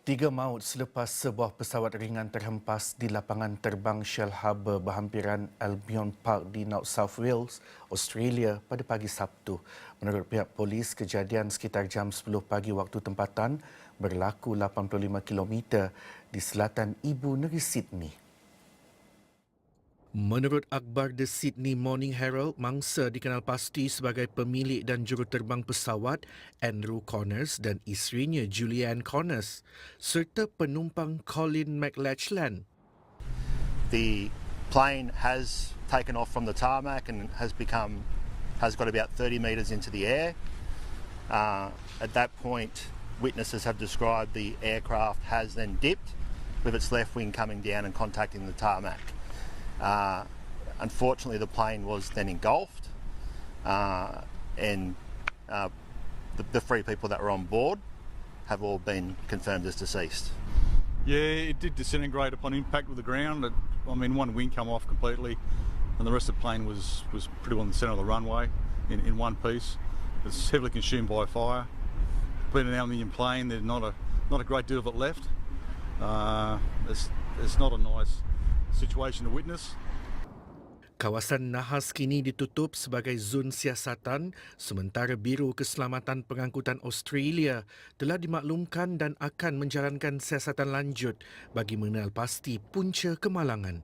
Tiga maut selepas sebuah pesawat ringan terhempas di Lapangan Terbang Shellharbour berhampiran Albion Park di New South Wales, Australia pada pagi Sabtu. Menurut pihak polis, kejadian sekitar jam 10 pagi waktu tempatan berlaku 85 km di selatan ibu negeri Sydney. Menurut akhbar The Sydney Morning Herald, Mangsa dikenal pasti sebagai pemilik dan juruterbang pesawat Andrew Connors dan isterinya Julieanne Connors, serta penumpang Colin McLachlan. The plane has taken off from the tarmac and has got about 30 metres into the air. At that point, witnesses have described the aircraft has then dipped with its left wing coming down and contacting the tarmac. Unfortunately, the plane was then engulfed, and the three people that were on board have all been confirmed as deceased. Yeah, it did disintegrate upon impact with the ground. One wing come off completely, and the rest of the plane was pretty well in the centre of the runway in one piece. It's heavily consumed by fire. Being an aluminium plane, there's not a great deal of it left. It's not a nice situation to witness. Kawasan nahas kini ditutup sebagai zon siasatan, sementara Biro Keselamatan Pengangkutan Australia telah dimaklumkan dan akan menjalankan siasatan lanjut bagi mengenal pasti punca kemalangan.